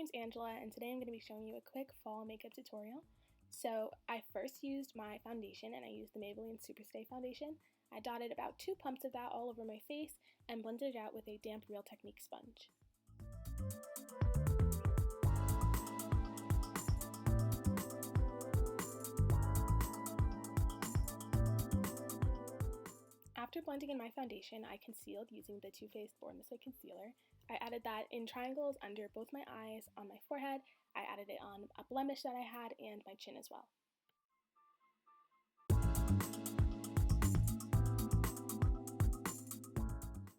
name's Angela, and today I'm going to be showing you a quick fall makeup tutorial. So I first used my foundation, and I used the Maybelline Superstay foundation. I dotted about 2 pumps of that all over my face and blended it out with a damp Real Technique sponge. After blending in my foundation, I concealed using the Too Faced Born This Way concealer. I added that in triangles under both my eyes, on my forehead. I added it on a blemish that I had and my chin as well.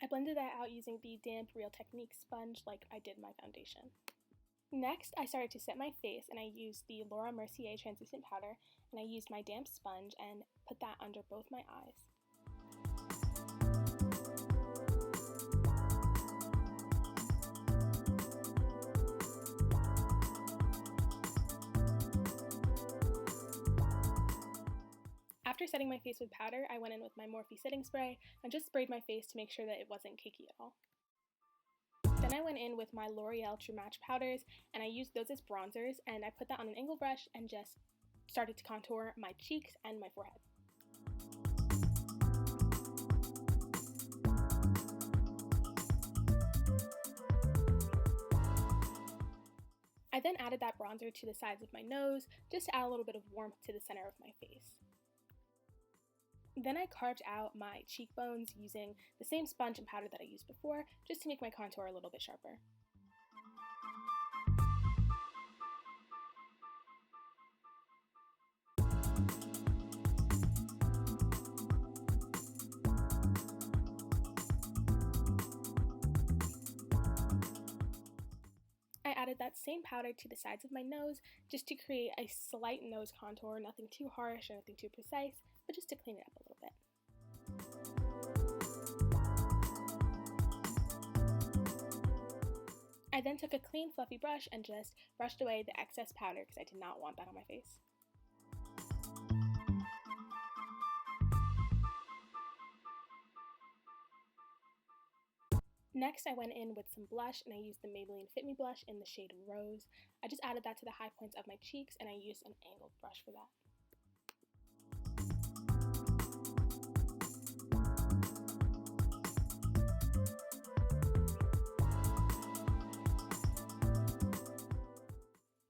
I blended that out using the damp Real Technique sponge like I did my foundation. Next, I started to set my face, and I used the Laura Mercier translucent powder, and I used my damp sponge and put that under both my eyes. After setting my face with powder, I went in with my Morphe setting spray and just sprayed my face to make sure that it wasn't cakey at all. Then I went in with my L'Oreal True Match powders, and I used those as bronzers, and I put that on an angle brush and just started to contour my cheeks and my forehead. I then added that bronzer to the sides of my nose just to add a little bit of warmth to the center of my face. Then I carved out my cheekbones using the same sponge and powder that I used before, just to make my contour a little bit sharper. I added that same powder to the sides of my nose just to create a slight nose contour, nothing too harsh or nothing too precise, but just to clean it up a little bit. I then took a clean fluffy brush and just brushed away the excess powder because I did not want that on my face. Next, I went in with some blush, and I used the Maybelline Fit Me blush in the shade Rose. I just added that to the high points of my cheeks, and I used an angled brush for that.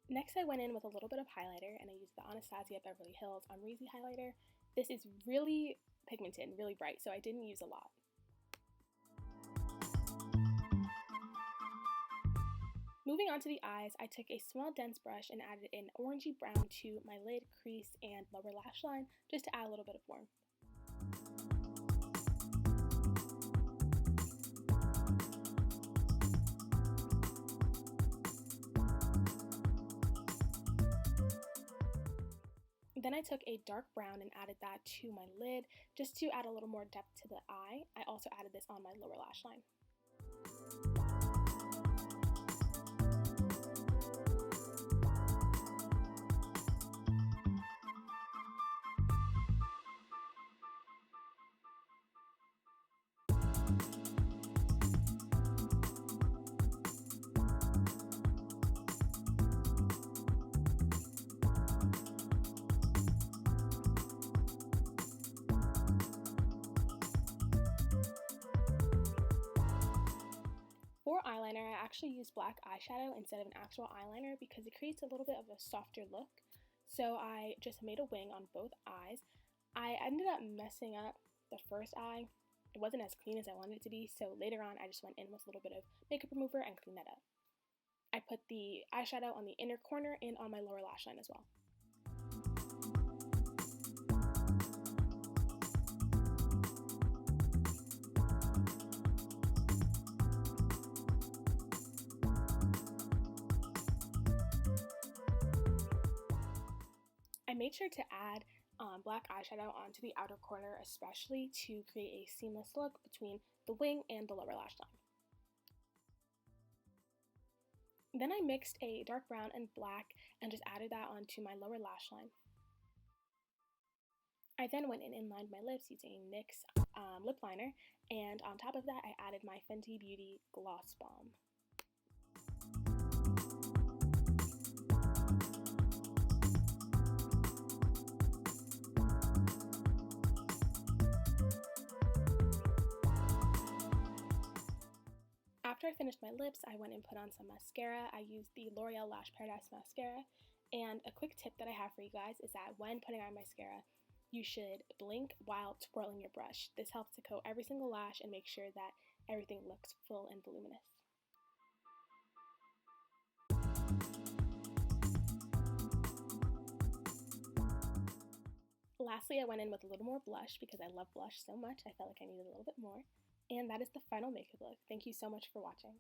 Next, I went in with a little bit of highlighter, and I used the Anastasia Beverly Hills Amrezy highlighter. This is really pigmented and really bright, so I didn't use a lot. Moving on to the eyes, I took a small dense brush and added an orangey brown to my lid, crease, and lower lash line just to add a little bit of warmth. Then I took a dark brown and added that to my lid just to add a little more depth to the eye. I also added this on my lower lash line. For eyeliner, I actually used black eyeshadow instead of an actual eyeliner because it creates a little bit of a softer look. So I just made a wing on both eyes. I ended up messing up the first eye. It wasn't as clean as I wanted it to be, so later on I just went in with a little bit of makeup remover and cleaned that up. I put the eyeshadow on the inner corner and on my lower lash line as well. I made sure to add black eyeshadow onto the outer corner, especially to create a seamless look between the wing and the lower lash line. Then I mixed a dark brown and black and just added that onto my lower lash line. I then went in and lined my lips using NYX lip liner, and on top of that I added my Fenty Beauty Gloss Bomb. after I finished my lips, I went and put on some mascara. I used the L'Oreal Lash Paradise mascara. And a quick tip that I have for you guys is that when putting on mascara, you should blink while twirling your brush. This helps to coat every single lash and make sure that everything looks full and voluminous. Lastly, I went in with a little more blush because I love blush so much. I felt like I needed a little bit more. And that is the final makeup look. Thank you so much for watching.